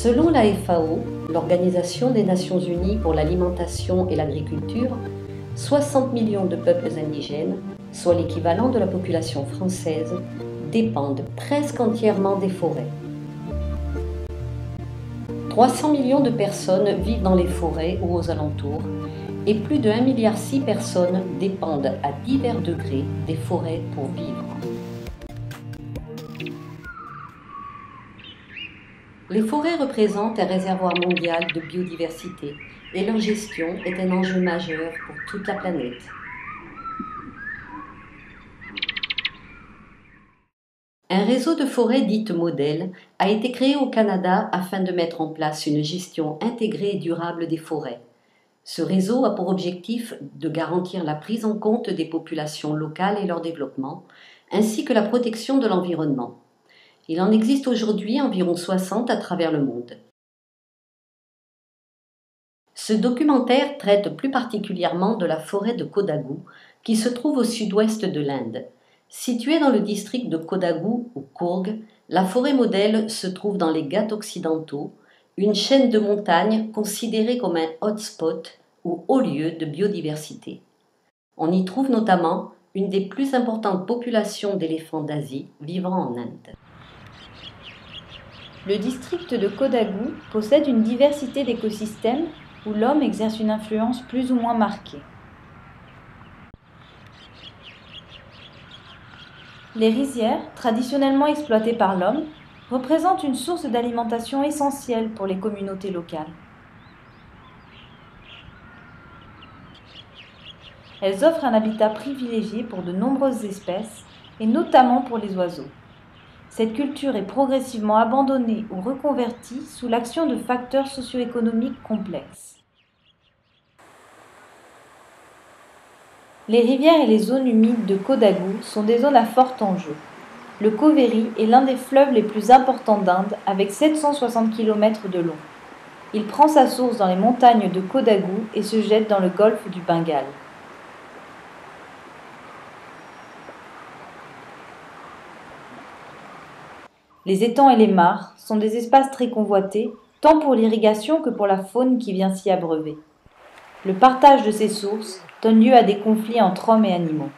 Selon la FAO, l'Organisation des Nations Unies pour l'alimentation et l'agriculture, 60 millions de peuples indigènes, soit l'équivalent de la population française, dépendent presque entièrement des forêts. 300 millions de personnes vivent dans les forêts ou aux alentours et plus de 1,6 milliard de personnes dépendent à divers degrés des forêts pour vivre. Les forêts représentent un réservoir mondial de biodiversité et leur gestion est un enjeu majeur pour toute la planète. Un réseau de forêts dites modèles a été créé au Canada afin de mettre en place une gestion intégrée et durable des forêts. Ce réseau a pour objectif de garantir la prise en compte des populations locales et leur développement, ainsi que la protection de l'environnement. Il en existe aujourd'hui environ 60 à travers le monde. Ce documentaire traite plus particulièrement de la forêt de Kodagu, qui se trouve au sud-ouest de l'Inde. Située dans le district de Kodagu ou Courg, la forêt modèle se trouve dans les Ghats occidentaux, une chaîne de montagnes considérée comme un hotspot ou haut lieu de biodiversité. On y trouve notamment une des plus importantes populations d'éléphants d'Asie vivant en Inde. Le district de Kodagu possède une diversité d'écosystèmes où l'homme exerce une influence plus ou moins marquée. Les rizières, traditionnellement exploitées par l'homme, représentent une source d'alimentation essentielle pour les communautés locales. Elles offrent un habitat privilégié pour de nombreuses espèces, et notamment pour les oiseaux. Cette culture est progressivement abandonnée ou reconvertie sous l'action de facteurs socio-économiques complexes. Les rivières et les zones humides de Kodagu sont des zones à fort enjeu. Le Cauvery est l'un des fleuves les plus importants d'Inde avec 760 km de long. Il prend sa source dans les montagnes de Kodagu et se jette dans le golfe du Bengale. Les étangs et les mares sont des espaces très convoités, tant pour l'irrigation que pour la faune qui vient s'y abreuver. Le partage de ces sources donne lieu à des conflits entre hommes et animaux.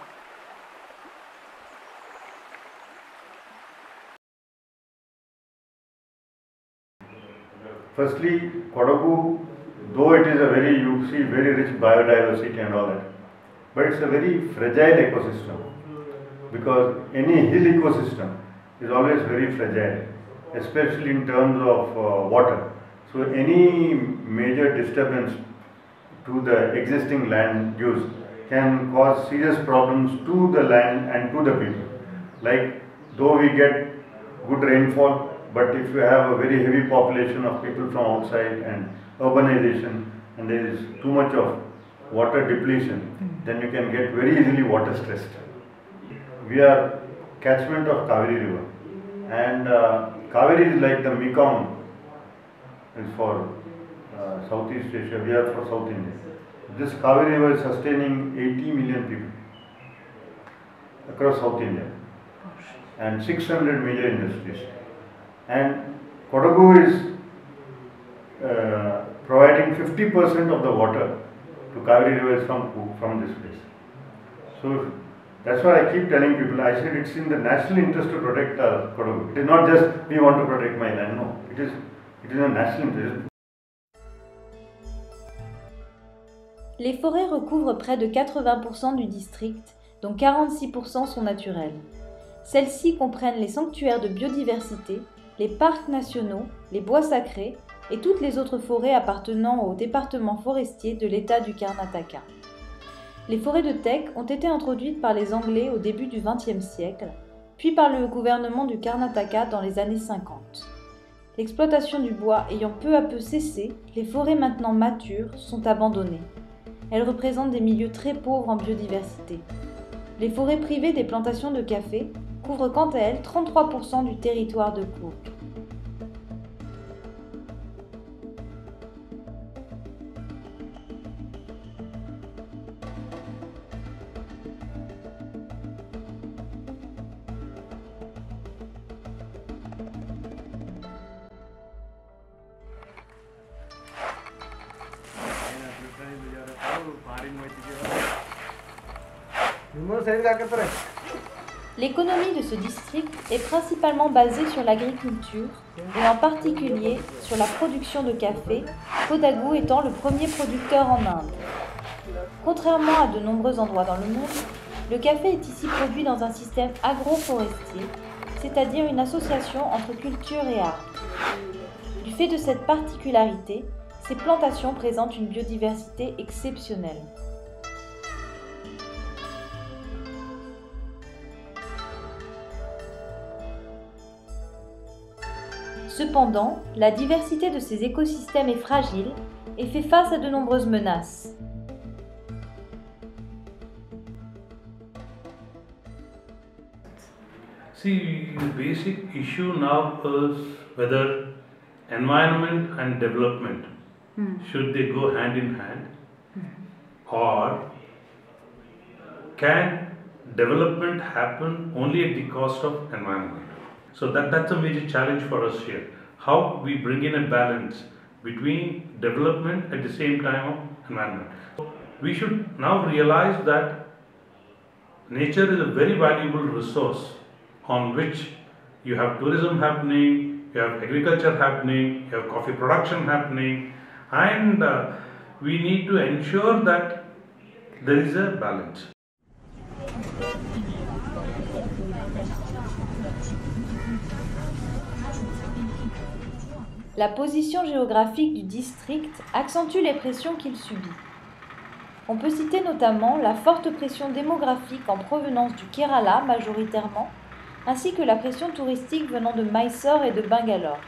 Firstly, Kodagu, though it is a very, you see, very rich biodiversity and all that, but it's a very fragile ecosystem because any hill ecosystem is always very fragile, especially in terms of water. So any major disturbance to the existing land use can cause serious problems to the land and to the people. Like, though we get good rainfall, but if you have a very heavy population of people from outside and urbanization and there is too much of water depletion, then you can get very easily water stressed. We are catchment of Kaveri river and Kaveri is like the Mekong is for Southeast Asia, we are for South India. This Kaveri river is sustaining 80 million people across South India and 600 major industries. And Kodagu is providing 50% of the water to Kaveri rivers from this place. So that's why I keep telling people, I said it's in the national interest to protect Kodagu. It is not just we want to protect my land, no. It is a national interest. Les forêts recouvrent près de 80% du district, dont 46% sont naturelles. Celles-ci comprennent les sanctuaires de biodiversité, les parcs nationaux, les bois sacrés et toutes les autres forêts appartenant au département forestier de l'État du Karnataka. Les forêts de teck ont été introduites par les Anglais au début du XXe siècle, puis par le gouvernement du Karnataka dans les années 50. L'exploitation du bois ayant peu à peu cessé, les forêts maintenant matures sont abandonnées. Elles représentent des milieux très pauvres en biodiversité. Les forêts privées des plantations de café couvrent quant à elles 33% du territoire de Courg. L'économie de ce district est principalement basée sur l'agriculture et en particulier sur la production de café, Kodagu étant le premier producteur en Inde. Contrairement à de nombreux endroits dans le monde, le café est ici produit dans un système agroforestier, c'est-à-dire une association entre culture et art. Du fait de cette particularité, ces plantations présentent une biodiversité exceptionnelle. Cependant, la diversité de ces écosystèmes est fragile et fait face à de nombreuses menaces. See, the basic issue now is whether environment and development should they go hand in hand, or can development happen only at the cost of environment? So that's a major challenge for us here. How we bring in a balance between development at the same time of environment. We should now realize that nature is a very valuable resource on which you have tourism happening, you have agriculture happening, you have coffee production happening, and we need to ensure that there is a balance. La position géographique du district accentue les pressions qu'il subit. On peut citer notamment la forte pression démographique en provenance du Kerala majoritairement, ainsi que la pression touristique venant de Mysore et de Bangalore.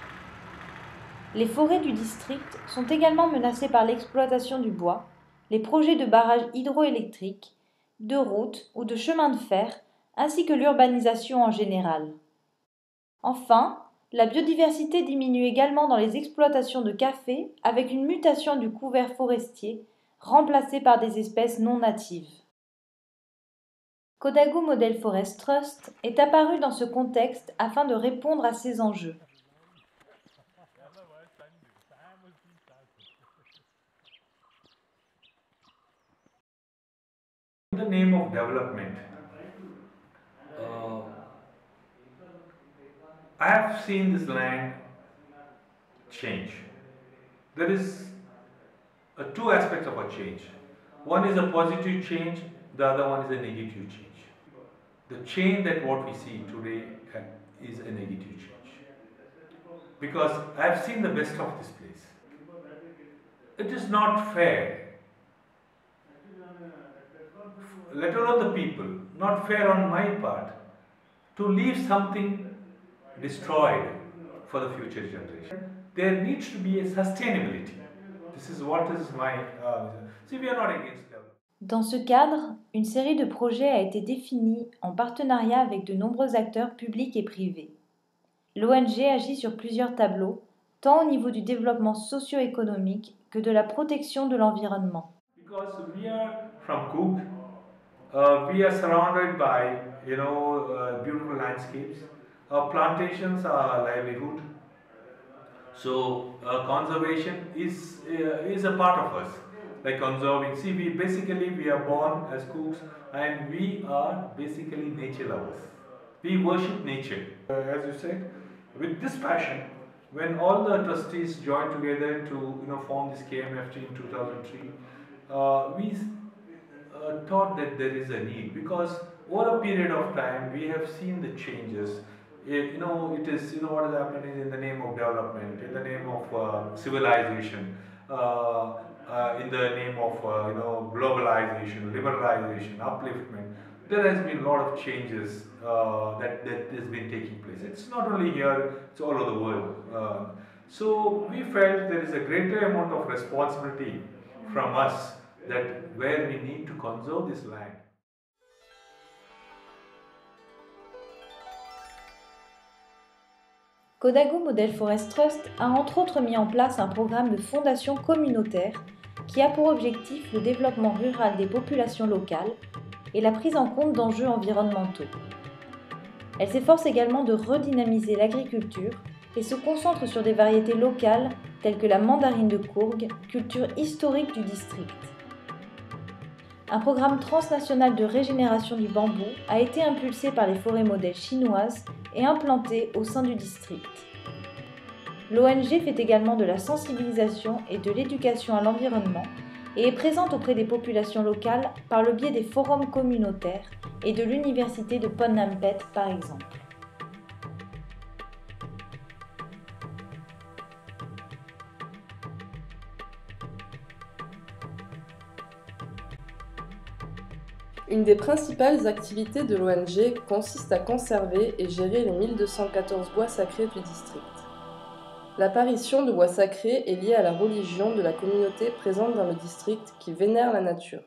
Les forêts du district sont également menacées par l'exploitation du bois, les projets de barrages hydroélectriques, de routes ou de chemins de fer, ainsi que l'urbanisation en général. Enfin, la biodiversité diminue également dans les exploitations de café avec une mutation du couvert forestier remplacé par des espèces non natives. Kodagu Model Forest Trust est apparu dans ce contexte afin de répondre à ces enjeux. In the name of development, I have seen this land change. There is two aspects of a change. One is a positive change, the other one is a negative change. The change that what we see today is a negative change. Because I have seen the best of this place. It is not fair, let alone the people, not fair on my part, to leave something destroyed for the future generation. There needs to be a sustainability. This is what is my. See, we are not against development. Dans ce cadre, une série de projets a été définie en partenariat avec de nombreux acteurs publics et privés. L'ONG agit sur plusieurs tableaux, tant au niveau du développement socio-économique que de la protection de l'environnement. Because we are from Cook, we are surrounded by beautiful landscapes. Our plantations are our livelihood. So conservation is a part of us. Like conserving. See, we are born as cooks, and we are basically nature lovers. We worship nature. As you said, with this passion, when all the trustees joined together to form this KMFT in 2003, we thought that there is a need, because over a period of time we have seen the changes. It is what is happening in the name of development, in the name of civilization, in the name of globalization, liberalization, upliftment. There has been a lot of changes that has been taking place. It's not only here; it's all over the world. So we felt there is a greater amount of responsibility from us that where we need to conserve this land. Kodagu Model Forest Trust a entre autres mis en place un programme de fondation communautaire qui a pour objectif le développement rural des populations locales et la prise en compte d'enjeux environnementaux. Elle s'efforce également de redynamiser l'agriculture et se concentre sur des variétés locales telles que la mandarine de Courg, culture historique du district. un programme transnational de régénération du bambou a été impulsé par les forêts modèles chinoises et implanté au sein du district. L'ONG fait également de la sensibilisation et de l'éducation à l'environnement et est présente auprès des populations locales par le biais des forums communautaires et de l'université de Phnom Penh par exemple. Une des principales activités de l'ONG consiste à conserver et gérer les 1214 bois sacrés du district. L'apparition de bois sacrés est liée à la religion de la communauté présente dans le district qui vénère la nature.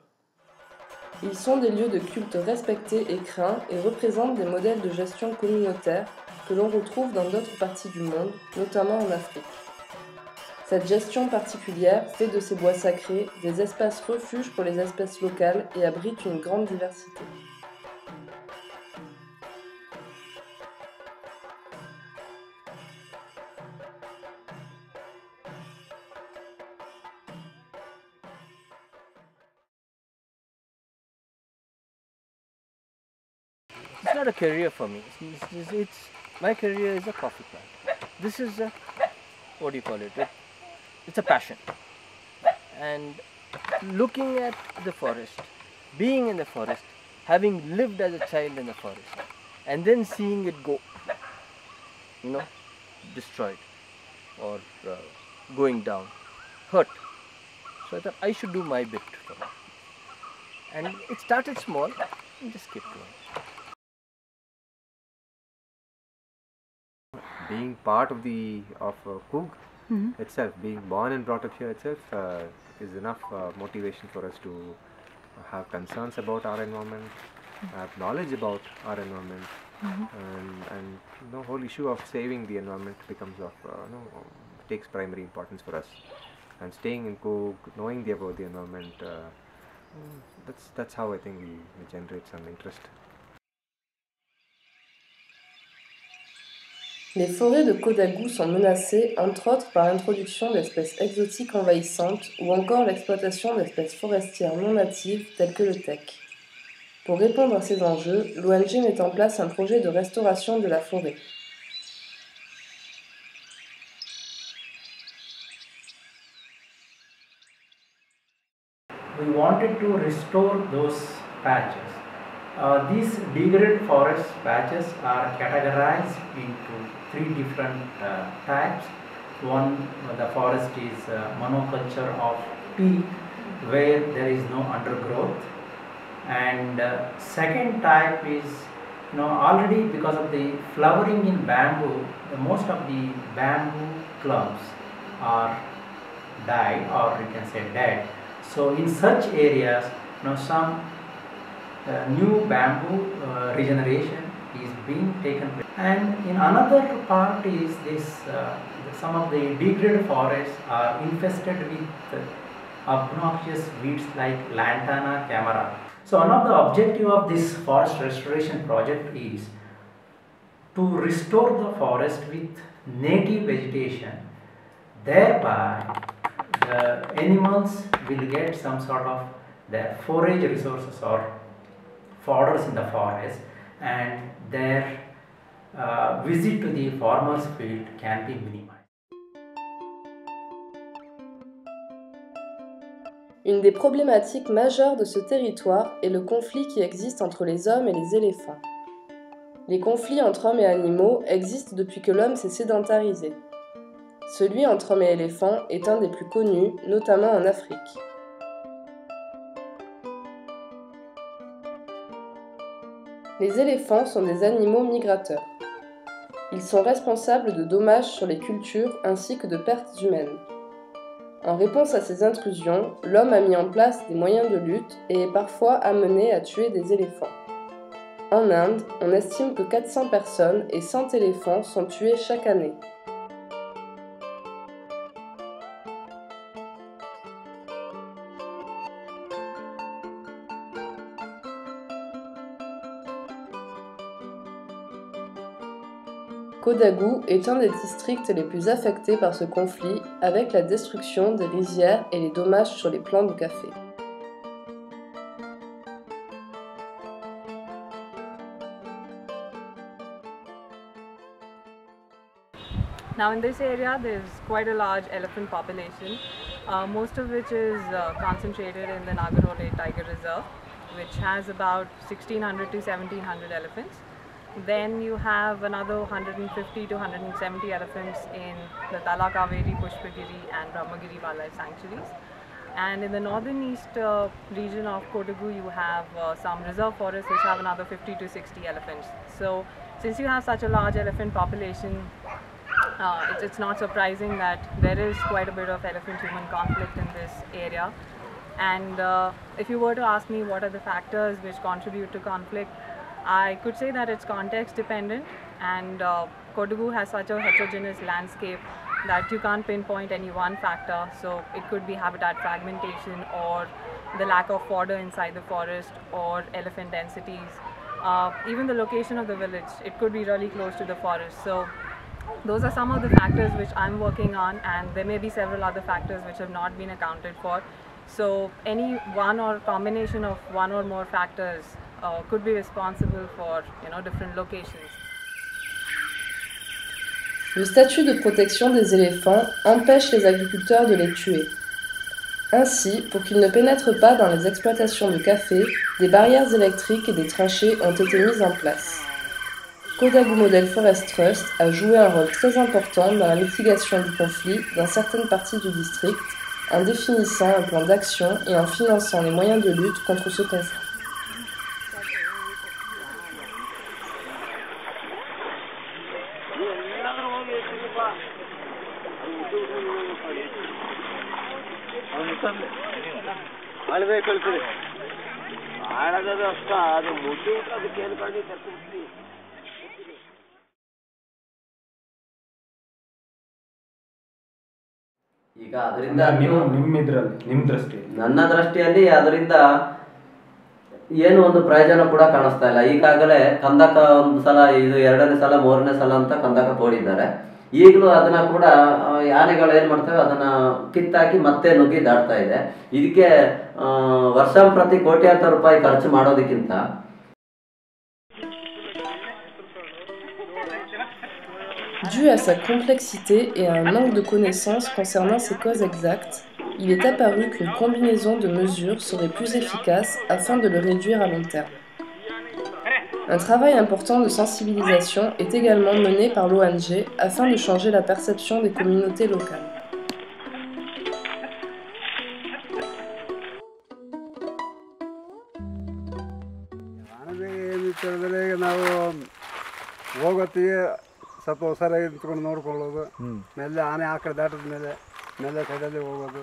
Ils sont des lieux de culte respectés et craints et représentent des modèles de gestion communautaire que l'on retrouve dans d'autres parties du monde, notamment en Afrique. Cette gestion particulière fait de ces bois sacrés des espaces refuges pour les espèces locales et abrite une grande diversité. It's not a career for me. My career is a coffee plant. This is a, what do you call it? It's a passion. And looking at the forest, being in the forest, having lived as a child in the forest, and then seeing it go, destroyed or going down, hurt. So I thought I should do my bit for that. And it started small and just kept going. Being part of Coog itself, being born and brought up here itself is enough motivation for us to have concerns about our environment, have knowledge about our environment, and the whole issue of saving the environment becomes takes primary importance for us. And staying in Coog, knowing about the environment, that's how I think we generate some interest. Les forêts de Kodagu sont menacées, entre autres, par l'introduction d'espèces exotiques envahissantes ou encore l'exploitation d'espèces forestières non natives telles que le teck. Pour répondre à ces enjeux, l'ONG met en place un projet de restauration de la forêt. We wanted to restore those patches. These degraded forest patches are categorized into three different types. One, the forest is monoculture of teak, where there is no undergrowth, and second type is already because of the flowering in bamboo, most of the bamboo clumps are died, or you can say dead. So in such areas, some new bamboo regeneration is being taken place. And in another part is this, some of the degraded forests are infested with obnoxious weeds like Lantana camara. So one of the objective of this forest restoration project is to restore the forest with native vegetation. Thereby the animals will get some sort of their forage resources or fodders in the forest, and their visit to the farmer's field can be minimized. Une des problématiques majeures de ce territoire est le conflit qui existe entre les hommes et les éléphants. Les conflits entre hommes et animaux existent depuis que l'homme s'est sédentarisé. Celui entre hommes et éléphants est un des plus connus, notamment en Afrique. Les éléphants sont des animaux migrateurs. Ils sont responsables de dommages sur les cultures ainsi que de pertes humaines. En réponse à ces intrusions, l'homme a mis en place des moyens de lutte et est parfois amené à tuer des éléphants. En Inde, on estime que 400 personnes et 100 éléphants sont tués chaque année. Kodagu est un des districts les plus affectés par ce conflit, avec la destruction des rizières et les dommages sur les plants de café. Now in this area there's quite a large elephant population, most of which is concentrated in the Nagarhole Tiger Reserve, which has about 1600 to 1700 elephants. Then you have another 150 to 170 elephants in the Talakaveri, Pushpagiri and Brahmagiri Wildlife Sanctuaries. And in the northern east region of Kodagu, you have some reserve forests which have another 50 to 60 elephants. So since you have such a large elephant population, it's not surprising that there is quite a bit of elephant-human conflict in this area. And if you were to ask me what are the factors which contribute to conflict, I could say that it's context dependent, and Kodagu has such a heterogeneous landscape that you can't pinpoint any one factor. So it could be habitat fragmentation, or the lack of fodder inside the forest, or elephant densities. Even the location of the village, it could be really close to the forest. So those are some of the factors which I'm working on, and there may be several other factors which have not been accounted for. So any one or combination of one or more factors could be responsible for different locations. Le statut de protection des éléphants empêche les agriculteurs de les tuer. Ainsi, pour qu'ils ne pénètrent pas dans les exploitations de café, des barrières électriques et des tranchées ont été mises en place. Kodagu Model Forest Trust a joué un rôle très important dans la mitigation du conflit dans certaines parties du district, en définissant un plan d'action et en finançant les moyens de lutte contre ce conflit. ಈಗ ಅದರಿಂದ ನಿಮ್ಮ ದೃಷ್ಟಿ, ನನ್ನ ದೃಷ್ಟಿಯಲ್ಲಿ ಅದರಿಂದ ಏನು ಒಂದು ಪ್ರಯೋಜನ ಕೂಡ ಕಾಣಿಸ್ತಾ ಇಲ್ಲ. ಈಗಾಗಲೇ ಕಂದಕ ಒಂದು ಸಲ, ಇದು 2ನೇ ಸಲ 3ನೇ ಸಲ ಅಂತ ಕಂದಕ ತೋಡಿದ್ದಾರೆ. ಈಗಲೂ ಅದನ್ನ ಕೂಡ ಆನೆಗಳು ಏನು ಮಾಡ್ತವೆ, ಅದನ್ನ ಕಿತ್ತಾಕಿ ಮತ್ತೆ ನುಗ್ಗಿ ದಾಟ್ತಾ ಇದೆ. ಇದಕ್ಕೆ ವರ್ಷಂಪ್ರತಿ ಕೋಟ್ಯಾಂತರ ರೂಪಾಯಿ ಖರ್ಚು ಮಾಡೋದಕ್ಕಿಂತ Dû à sa complexité et à un manque de connaissances concernant ses causes exactes, il est apparu qu'une combinaison de mesures serait plus efficace afin de le réduire à long terme. Un travail important de sensibilisation est également mené par l'ONG afin de changer la perception des communautés locales. ಸ್ವಲ್ಪ ಹುಷಾರಾಗಿ ನಿಂತ್ಕೊಂಡು ನೋಡ್ಕೊಳ್ಳೋದು, ಮೇಲೆ ಆನೆ ಆ ಕಡೆ ದಾಟದ ಮೇಲೆ ಸೈಡಲ್ಲಿ ಹೋಗೋದು,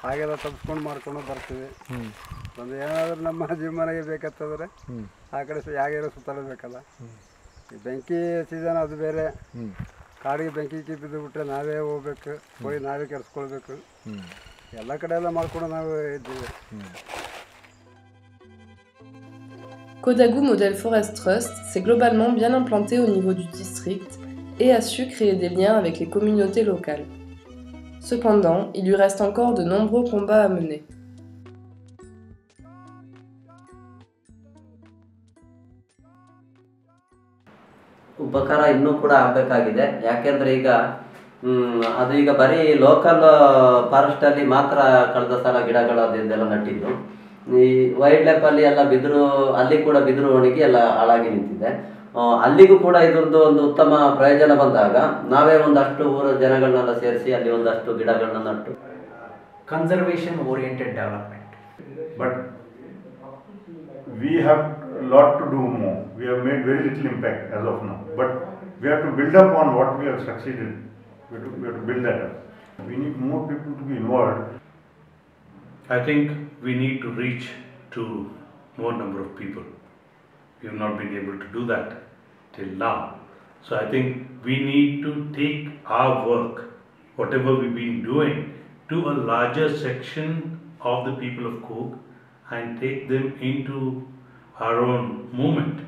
ಹಾಗೆಲ್ಲ ತಪ್ಪಿಸ್ಕೊಂಡು ಮಾಡ್ಕೊಂಡು ಬರ್ತೀವಿ. ಒಂದು ಏನಾದರೂ ನಮ್ಮ ಜೀವನಕ್ಕೆ ಬೇಕಂತಂದರೆ ಆ ಕಡೆ ಯಾಗೇನೋ ಸುತ್ತಲೇಬೇಕಲ್ಲ. ಈ ಬೆಂಕಿ ಸೀಸನ್ ಅದು ಬೇರೆ, ಕಾಡಿಗೆ ಬೆಂಕಿ ಬಿದ್ದು ಬಿಟ್ಟರೆ ನಾವೇ ಹೋಗ್ಬೇಕು, ಹೋಗಿ ನಾವೇ ಕೆಡಿಸ್ಕೊಳ್ಬೇಕು. ಎಲ್ಲ ಕಡೆ ಎಲ್ಲ ಮಾಡ್ಕೊಂಡು ನಾವು ಇದ್ದೀವಿ. Kodagu Model Forest Trust s'est globalement bien implanté au niveau du district et a su créer des liens avec les communautés locales. Cependant, il lui reste encore de nombreux combats à mener. ಉಪಕಾರ ಇನ್ನೂ ಕೂಡ ಆಗಬೇಕಾಗಿದೆ. ಯಾಕೆಂದರೆ ಅದು ಈಗ ಬರೀ ಲೋಕಲ್ ಫಾರೆಸ್ಟಲ್ಲಿ ಮಾತ್ರ ಕಳೆದ ಸಲ ಗಿಡಗಳು ಅದೆಲ್ಲ ನಟ್ಟಿದ್ದು. ಈ ವೈಲ್ಡ್ ಲೈಫಲ್ಲಿ ಎಲ್ಲ ಬಿದಿರು, ಅಲ್ಲಿ ಕೂಡ ಬಿದಿರು ಒಣಗಿ ಎಲ್ಲ ಹಾಳಾಗಿ ನಿಂತಿದೆ. ಅಲ್ಲಿಗೂ ಕೂಡ ಇದ್ರದ್ದು ಒಂದು ಉತ್ತಮ ಪ್ರಯೋಜನ ಬಂದಾಗ ನಾವೇ ಒಂದಷ್ಟು ಊರ ಜನಗಳನ್ನೆಲ್ಲ ಸೇರಿಸಿ ಅಲ್ಲಿ ಒಂದಷ್ಟು ಗಿಡಗಳನ್ನ nut conservation oriented development. But we have a lot to do more. We have made very little impact as of now. But we have to build up on what we have succeeded. We have to build that up. We need more people to be involved. I think we need to reach to more number of people. We have not been able to do that till now. So I think we need to take our work, whatever we've been doing, to a larger section of the people of Coorg and take them into our own movement.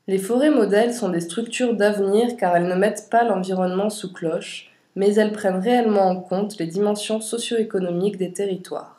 Les forêts modèles sont des structures d'avenir car elles ne mettent pas l'environnement sous cloche, mais elles prennent réellement en compte les dimensions socio-économiques des territoires.